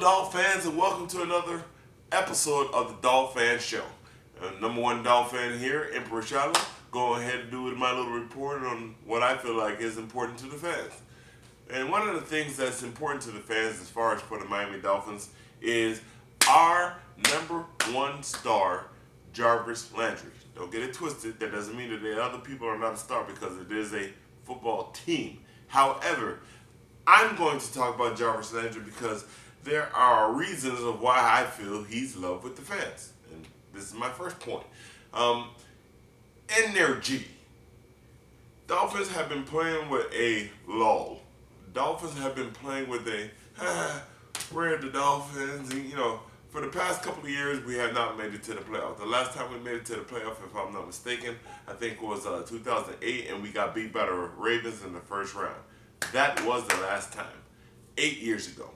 Dolfans, and welcome to another episode of the Dolfan Show. Number one Dolfan here, Emperor Shallow. Go ahead and do my little report on what I feel like is important to the fans. And one of the things that's important to the fans as far as for the Miami Dolphins is our number one star, Jarvis Landry. Don't get it twisted. That doesn't mean that the other people are not a star because it is a football team. However, I'm going to talk about Jarvis Landry because there are reasons of why I feel he's loved with the fans. And this is my first point. Energy. Dolphins have been playing with a lull. Dolphins have been playing with a, we're the Dolphins. And, for the past couple of years, we have not made it to the playoffs. The last time we made it to the playoff, if I'm not mistaken, I think was 2008, and we got beat by the Ravens in the first round. That was the last time, 8 years ago.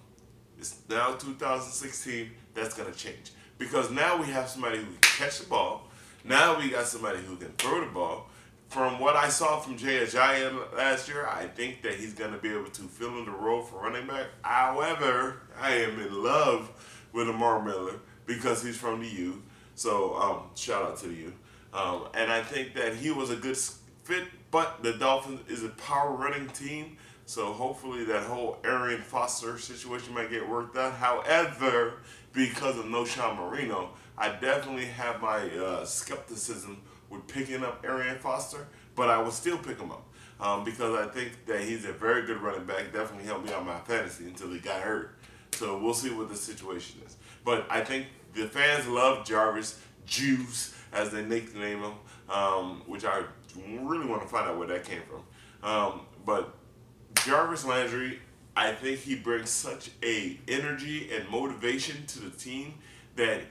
It's now 2016. That's going to change because now we have somebody who can catch the ball. Now we got somebody who can throw the ball. From what I saw from Jay Ajayi last year, I think that he's going to be able to fill in the role for running back. However, I am in love with Amar Miller because he's from the U. So shout out to the U. And I think that he was a good fit, but the Dolphins is a power running team. So hopefully that whole Arian Foster situation might get worked out. However, because of No Sean Marino, I definitely have my skepticism with picking up Arian Foster, but I will still pick him up because I think that he's a very good running back. Definitely helped me out my fantasy until he got hurt. So we'll see what the situation is. But I think the fans love Jarvis, Juice, as they nickname him, which I really want to find out where that came from. But Jarvis Landry, I think he brings such a energy and motivation to the team that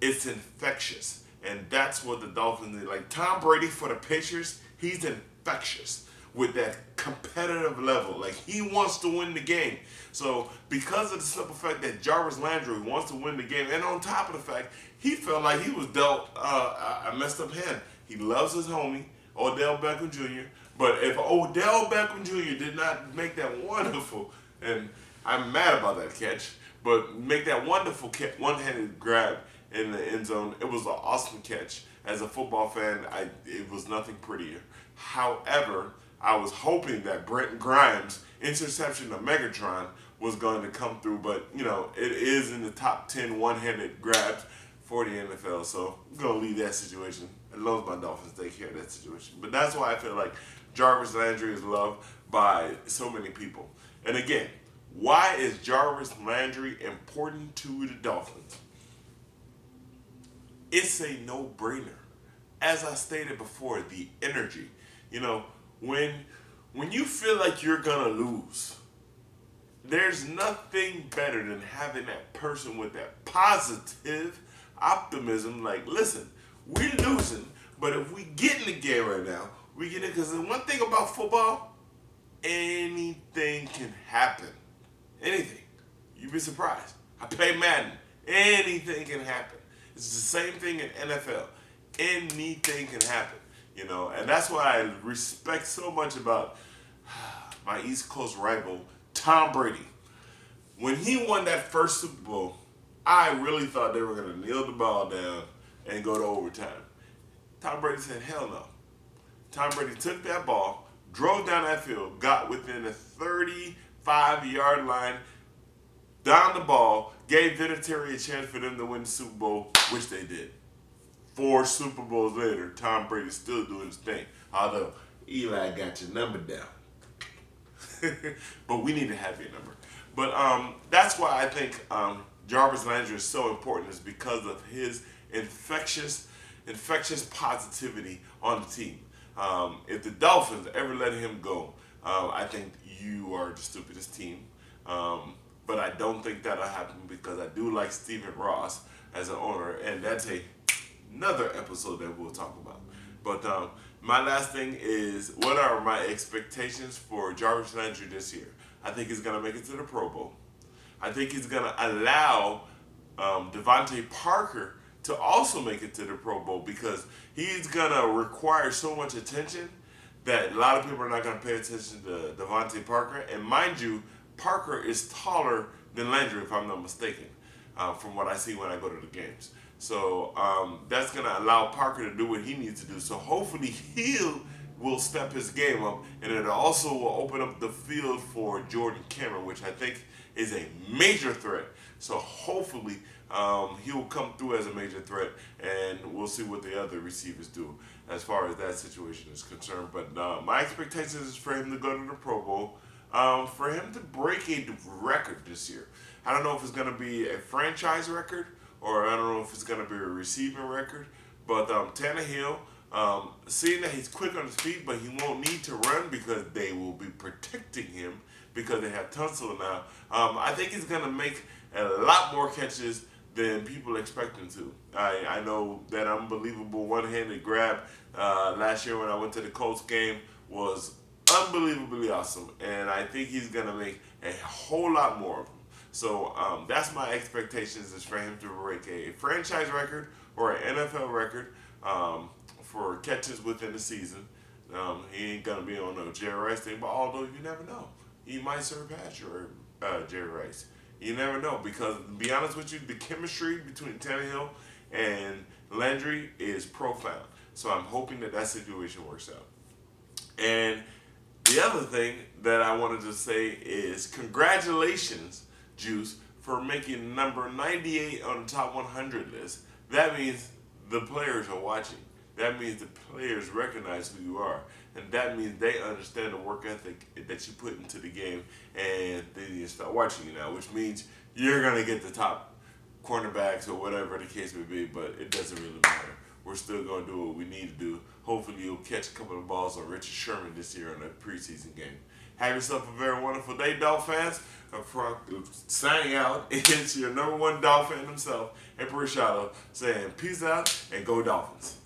it's infectious. And that's what the Dolphins need. Like Tom Brady for the Patriots, he's infectious with that competitive level. Like he wants to win the game. So because of the simple fact that Jarvis Landry wants to win the game, and on top of the fact, he felt like he was dealt a messed up hand. He loves his homie, Odell Beckham Jr., but if Odell Beckham Jr. did not make that wonderful, and I'm mad about that catch, but make that wonderful one-handed grab in the end zone, it was an awesome catch. As a football fan, it was nothing prettier. However, I was hoping that Brent Grimes' interception of Megatron was going to come through, but it is in the top 10 one-handed grabs for the NFL, so I'm going to leave that situation. As long as my Dolphins take care of that situation. But that's why I feel like Jarvis Landry is loved by so many people. And again, why is Jarvis Landry important to the Dolphins? It's a no-brainer. As I stated before, the energy. When you feel like you're going to lose, there's nothing better than having that person with that positive optimism. Like, listen, we're losing, but if we get in the game right now, we get in. Because the one thing about football, anything can happen. Anything. You'd be surprised. I play Madden. Anything can happen. It's the same thing in NFL. Anything can happen. And that's what I respect so much about my East Coast rival, Tom Brady. When he won that first Super Bowl, I really thought they were going to kneel the ball down and go to overtime. Tom Brady said, hell no. Tom Brady took that ball, drove down that field, got within the 35-yard line, down the ball, gave Vinatieri a chance for them to win the Super Bowl, which they did. 4 Super Bowls later, Tom Brady's still doing his thing, although Eli got your number down. But we need to have your number. But that's why I think Jarvis Landry is so important, is because of his infectious positivity on the team. If the Dolphins ever let him go, I think you are the stupidest team. But I don't think that'll happen because I do like Stephen Ross as an owner, and that's another episode that we'll talk about. But my last thing is, what are my expectations for Jarvis Landry this year? I think he's going to make it to the Pro Bowl. I think he's going to allow Devontae Parker to also make it to the Pro Bowl because he's going to require so much attention that a lot of people are not going to pay attention to Devontae Parker. And mind you, Parker is taller than Landry, if I'm not mistaken, from what I see when I go to the games. So that's going to allow Parker to do what he needs to do. So hopefully he will step his game up, and it also will open up the field for Jordan Cameron, which I think is a major threat. So hopefully he will come through as a major threat, and we'll see what the other receivers do as far as that situation is concerned. But my expectations is for him to go to the Pro Bowl, for him to break a record this year. I don't know if it's going to be a franchise record, or I don't know if it's going to be a receiving record, but Tannehill, seeing that he's quick on his feet, but he won't need to run because they will be protecting him because they have Tunsil now. I think he's going to make a lot more catches than people expect him to. I know that unbelievable one-handed grab last year when I went to the Colts game was unbelievably awesome, and I think he's going to make a whole lot more of them. So that's my expectations, is for him to break a franchise record or an NFL record for catches within the season. He ain't going to be on no Jerry Rice thing, but although you never know, he might surpass Jerry Rice. You never know, because to be honest with you, the chemistry between Tannehill and Landry is profound. So I'm hoping that that situation works out. And the other thing that I wanted to say is congratulations, Juice, for making number 98 on the top 100 list. That means the players are watching. That means the players recognize who you are. And that means they understand the work ethic that you put into the game, and they need to start watching you now, which means you're going to get the top cornerbacks or whatever the case may be, but it doesn't really matter. We're still going to do what we need to do. Hopefully you'll catch a couple of balls on Richard Sherman this year in the preseason game. Have yourself a very wonderful day, Dolphins. Signing out, it's your number one Dolphin himself, Emperor Shadow, saying peace out and go Dolphins.